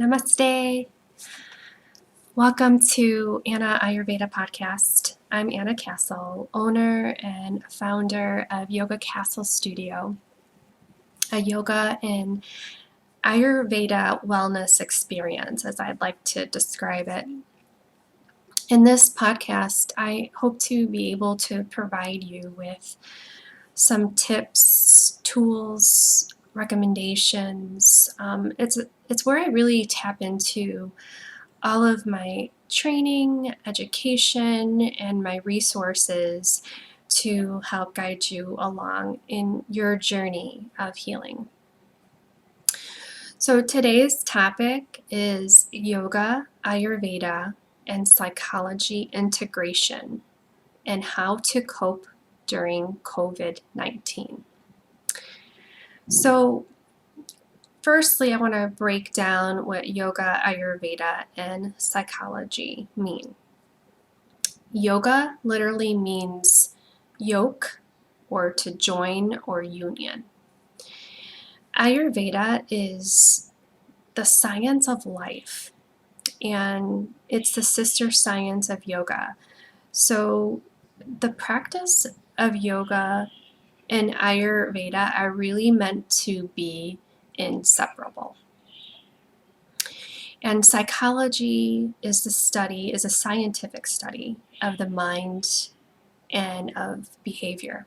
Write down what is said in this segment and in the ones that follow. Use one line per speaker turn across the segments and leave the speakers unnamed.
Namaste. Welcome to Anna Ayurveda Podcast. I'm Anna Castle, owner and founder of Yoga Castle Studio, a yoga and Ayurveda wellness experience, as I'd like to describe it. In this podcast, I hope to be able to provide you with some tips, tools, recommendations. It's where I really tap into all of my training, education, and my resources to help guide you along in your journey of healing. So today's topic is yoga, Ayurveda, and psychology integration and how to cope during COVID-19. So firstly, I want to break down what yoga, Ayurveda, and psychology mean. Yoga literally means yoke, or to join or union. Ayurveda is the science of life, and it's the sister science of yoga. So the practice of yoga and Ayurveda are really meant to be inseparable. And psychology is a scientific study of the mind and of behavior.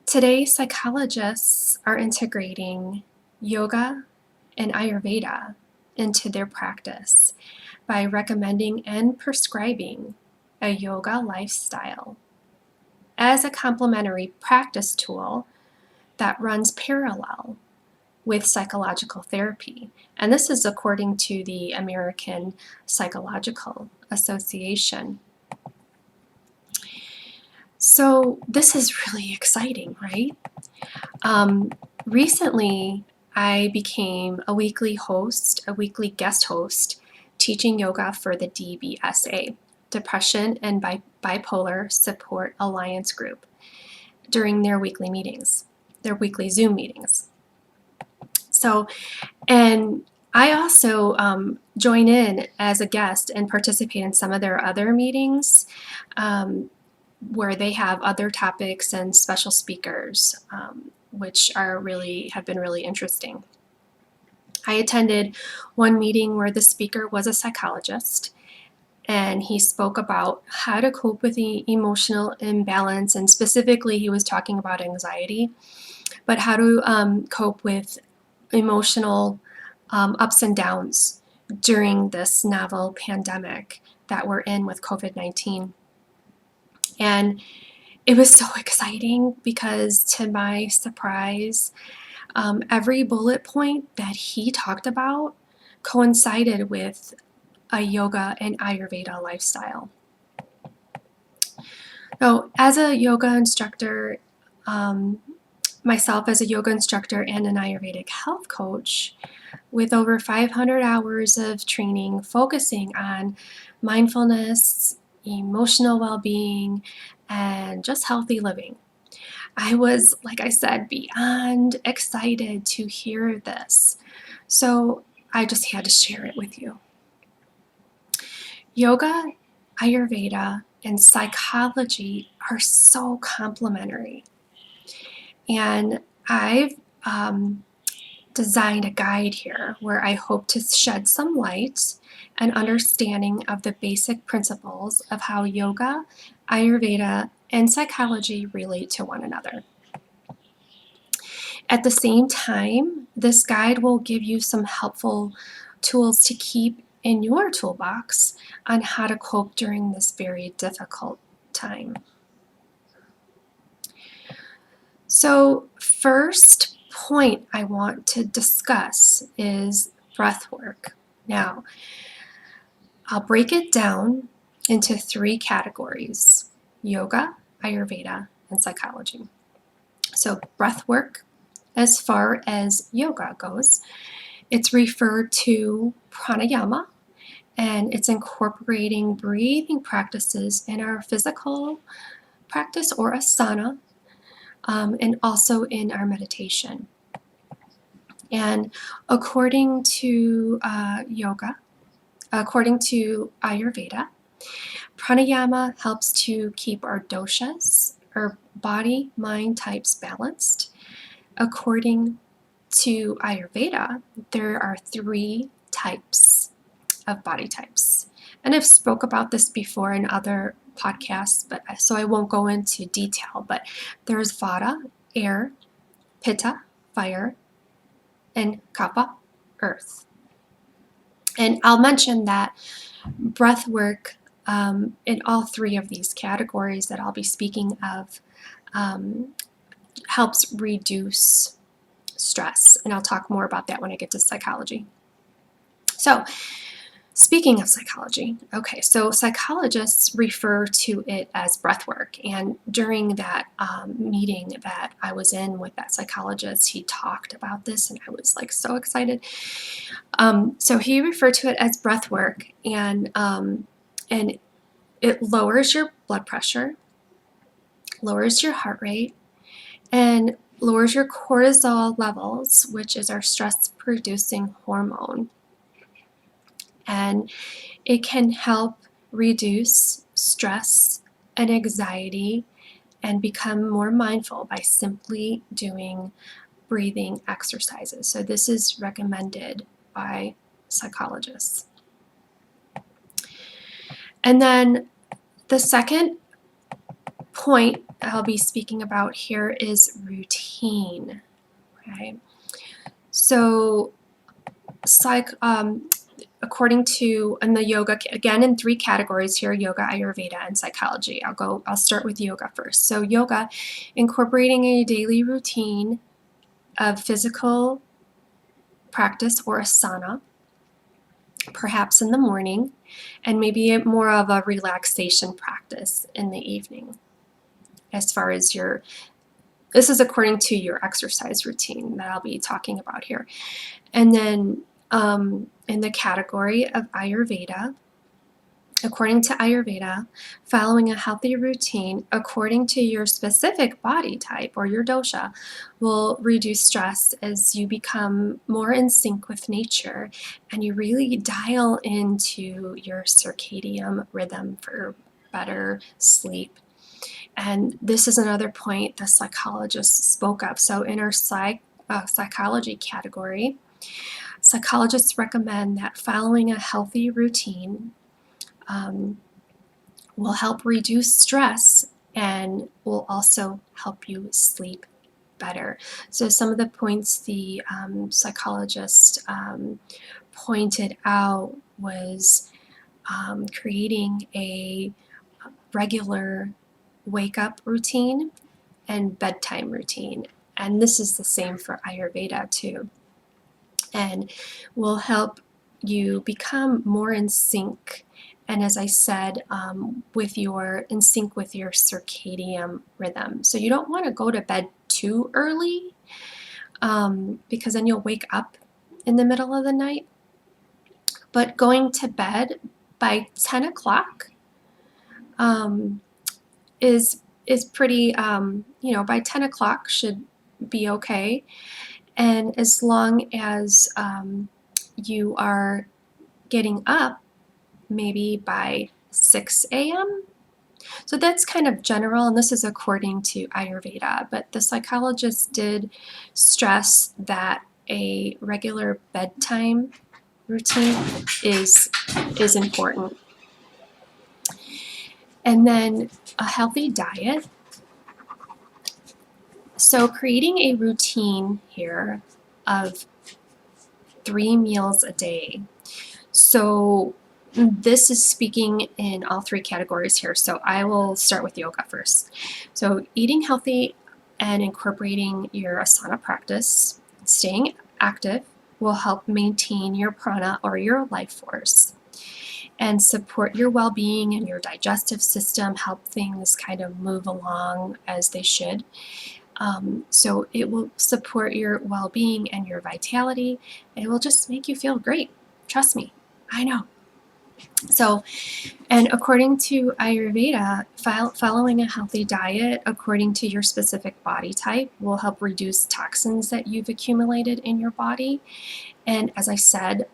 Today, psychologists are integrating yoga and Ayurveda into their practice by recommending and prescribing a yoga lifestyle as a complementary practice tool that runs parallel with psychological therapy. And this is according to the American Psychological Association. So this is really exciting, right? Recently, I became a weekly guest host, teaching yoga for the DBSA, Depression and Bipolar Support Alliance Group, during their weekly Zoom meetings. So, and I also join in as a guest and participate in some of their other meetings where they have other topics and special speakers, which have been really interesting. I attended one meeting where the speaker was a psychologist, and he spoke about how to cope with the emotional imbalance, and specifically he was talking about anxiety, but how to cope with emotional ups and downs during this novel pandemic that we're in with COVID-19. And it was so exciting because, to my surprise, every bullet point that he talked about coincided with a yoga and Ayurveda lifestyle. So, as a yoga instructor, myself as a yoga instructor and an Ayurvedic health coach, with over 500 hours of training focusing on mindfulness, emotional well-being, and just healthy living, I was, like I said, beyond excited to hear this. So I just had to share it with you. Yoga, Ayurveda, and psychology are so complementary. And I've designed a guide here where I hope to shed some light and understanding of the basic principles of how yoga, Ayurveda, and psychology relate to one another. At the same time, this guide will give you some helpful tools to keep in your toolbox on how to cope during this very difficult time. So, first point I want to discuss is breath work. Now, I'll break it down into 3 categories: yoga, Ayurveda, and psychology. So breath work, as far as yoga goes, it's referred to pranayama, and it's incorporating breathing practices in our physical practice or asana, and also in our meditation. And according to according to Ayurveda, pranayama helps to keep our doshas, or body mind types, balanced. According to Ayurveda, there are 3 types of body types. And I've spoke about this before in other podcasts, but so I won't go into detail, but there's Vata, air, Pitta, fire, and Kapha, earth. And I'll mention that breath work in all 3 of these categories that I'll be speaking of helps reduce stress. And I'll talk more about that when I get to psychology. So, speaking of psychology, okay, so psychologists refer to it as breath work. And during that meeting that I was in with that psychologist, he talked about this, and I was like so excited. So he referred to it as breath work, and it lowers your blood pressure, lowers your heart rate, and lowers your cortisol levels, which is our stress-producing hormone. And it can help reduce stress and anxiety and become more mindful by simply doing breathing exercises. So this is recommended by psychologists. And then the second point I'll be speaking about here is routine. Okay, so according to in the yoga, again in 3 categories here: yoga, Ayurveda, and psychology. I'll start with yoga first. So yoga, incorporating a daily routine of physical practice or asana, perhaps in the morning, and maybe more of a relaxation practice in the evening. As far as this is according to your exercise routine that I'll be talking about here. And then in the category of Ayurveda, according to Ayurveda, following a healthy routine according to your specific body type or your dosha will reduce stress as you become more in sync with nature and you really dial into your circadian rhythm for better sleep. And this is another point the psychologists spoke of. So in our psychology category, psychologists recommend that following a healthy routine will help reduce stress and will also help you sleep better. So some of the points the psychologist pointed out was creating a regular wake-up routine and bedtime routine. And this is the same for Ayurveda too. And will help you become more in sync. And as I said, in sync with your circadian rhythm. So you don't want to go to bed too early because then you'll wake up in the middle of the night. But going to bed by 10 o'clock is pretty, by 10 o'clock should be okay. And as long as you are getting up maybe by 6 a.m. So that's kind of general, and this is according to Ayurveda, but the psychologist did stress that a regular bedtime routine is important. And then a healthy diet. So creating a routine here of 3 meals a day. So this is speaking in all 3 categories here. So I will start with yoga first. So eating healthy and incorporating your asana practice, staying active, will help maintain your prana or your life force and support your well-being and your digestive system, help things kind of move along as they should. So it will support your well-being and your vitality. It will just make you feel great. Trust me, I know. So, And according to Ayurveda, following a healthy diet according to your specific body type will help reduce toxins that you've accumulated in your body. And as I said,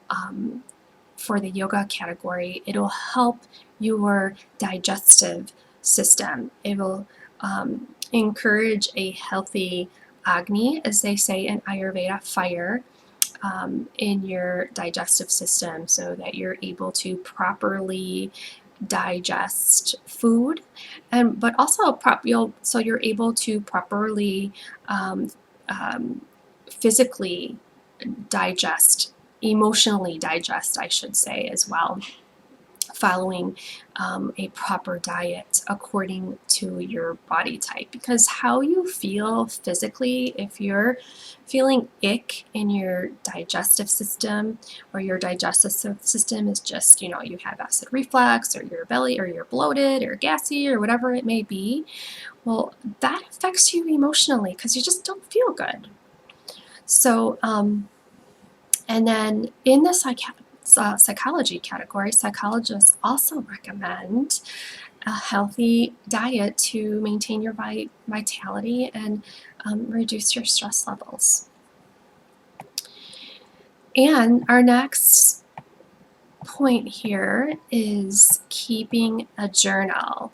for the yoga category, it'll help your digestive system. It will encourage a healthy Agni, as they say in Ayurveda, fire, in your digestive system so that you're able to properly digest food, and but also so you're able to properly um, um, physically digest, emotionally digest, I should say, as well, following a proper diet according to your body type. Because how you feel physically, if you're feeling ick in your digestive system, or your digestive system is just, you have acid reflux, or your belly, or you're bloated or gassy, or whatever it may be, well, that affects you emotionally because you just don't feel good. So, and then in the psychology category, psychologists also recommend a healthy diet to maintain your vitality and reduce your stress levels. And our next point here is keeping a journal.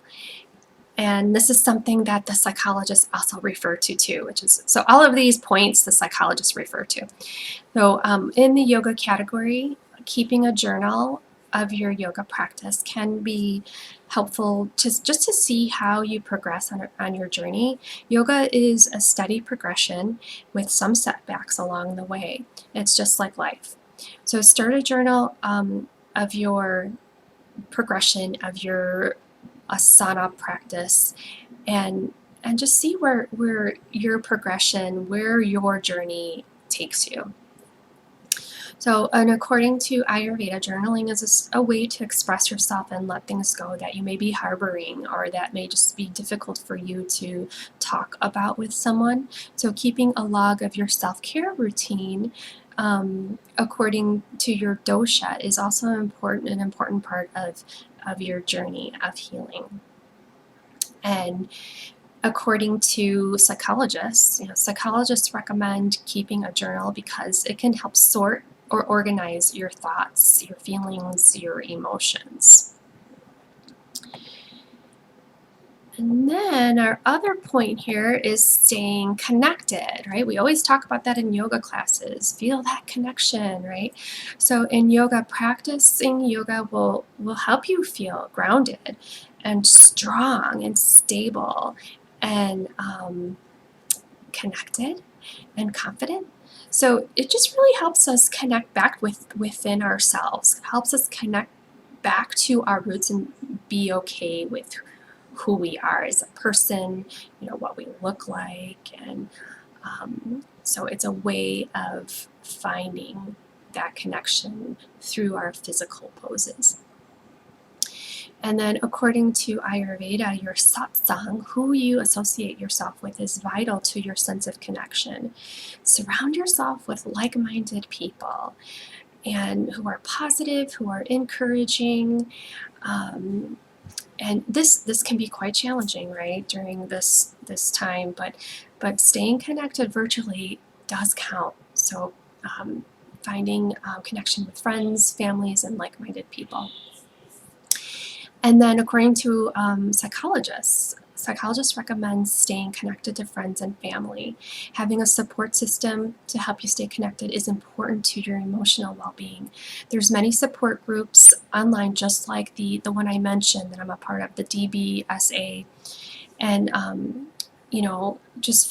And this is something that the psychologists also refer to too, which is, so all of these points the psychologists refer to. So in the yoga category, keeping a journal of your yoga practice can be helpful just to see how you progress on your journey. Yoga is a steady progression with some setbacks along the way. It's just like life. So start a journal of your progression of your asana practice, and just see where your progression, where your journey takes you. So, and according to Ayurveda, journaling is a way to express yourself and let things go that you may be harboring, or that may just be difficult for you to talk about with someone. So keeping a log of your self-care routine according to your dosha is also an important part of your journey of healing. And according to psychologists, psychologists recommend keeping a journal because it can help sort or organize your thoughts, your feelings, your emotions. And then our other point here is staying connected, right? We always talk about that in yoga classes. Feel that connection, right? So in yoga, practicing yoga will help you feel grounded and strong and stable and connected and confident. So it just really helps us connect back within ourselves. It helps us connect back to our roots and be okay with who we are as a person, what we look like. And so it's a way of finding that connection through our physical poses. And then according to Ayurveda, your satsang, who you associate yourself with, is vital to your sense of connection. Surround yourself with like-minded people, and who are positive, who are encouraging. And this can be quite challenging, right, during this time, but staying connected virtually does count. So finding connection with friends, families, and like-minded people. And then according to psychologists recommend staying connected to friends and family. Having a support system to help you stay connected is important to your emotional well-being. There's many support groups online, just like the one I mentioned that I'm a part of, the DBSA. And just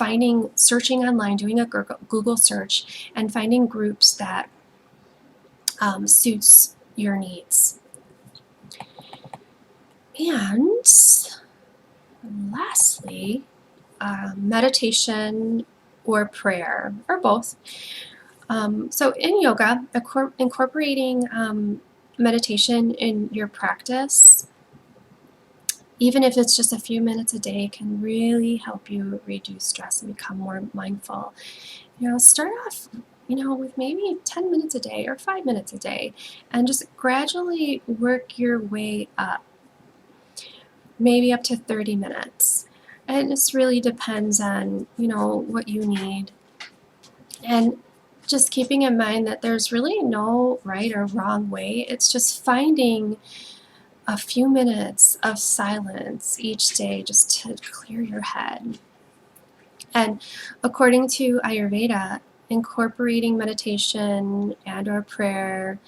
searching online, doing a Google search, and finding groups that suits your needs. And lastly, meditation or prayer, or both. So in yoga, incorporating meditation in your practice, even if it's just a few minutes a day, can really help you reduce stress and become more mindful. Start off with maybe 10 minutes a day or 5 minutes a day, and just gradually work your way up maybe up to 30 minutes. And it just really depends on, what you need. And just keeping in mind that there's really no right or wrong way. It's just finding a few minutes of silence each day just to clear your head. And according to Ayurveda, incorporating meditation and or prayer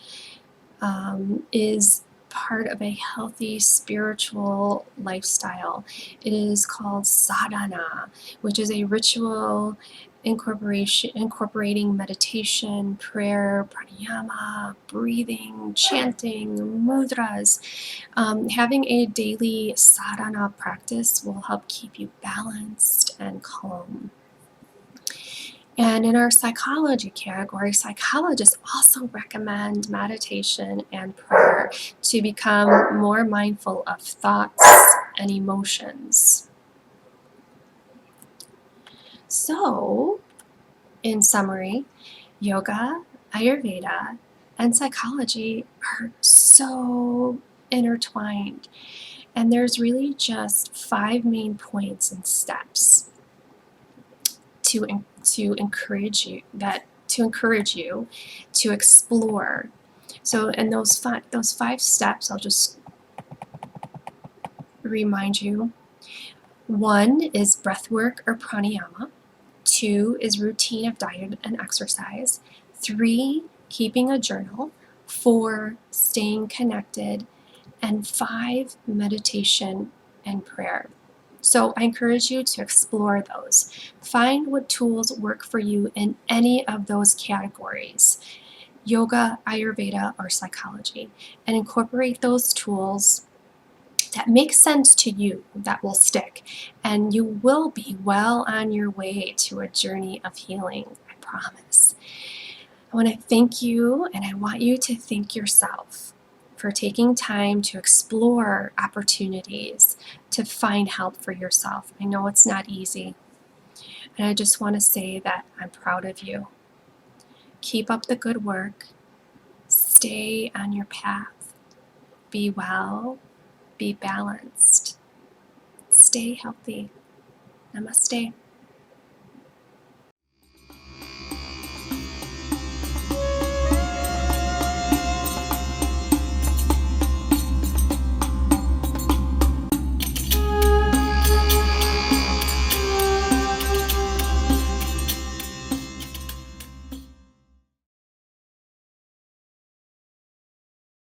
is part of a healthy spiritual lifestyle. It is called sadhana, which is a ritual incorporating meditation, prayer, pranayama, breathing, chanting, mudras. Having a daily sadhana practice will help keep you balanced and calm. And in our psychology category, psychologists also recommend meditation and prayer to become more mindful of thoughts and emotions. So, in summary, yoga, Ayurveda, and psychology are so intertwined. And there's really just 5 main points and steps to encourage you to explore. So in those five steps, I'll just remind you. 1 is breath work or pranayama. 2 is routine of diet and exercise. 3, keeping a journal. 4, staying connected. And 5, meditation and prayer. So I encourage you to explore those. Find what tools work for you in any of those categories, yoga, Ayurveda, or psychology, and incorporate those tools that make sense to you, that will stick, and you will be well on your way to a journey of healing, I promise. I want to thank you, and I want you to thank yourself for taking time to explore opportunities to find help for yourself. I know it's not easy, and I just want to say that I'm proud of you. Keep up the good work. Stay on your path. Be well. Be balanced. Stay healthy. Namaste.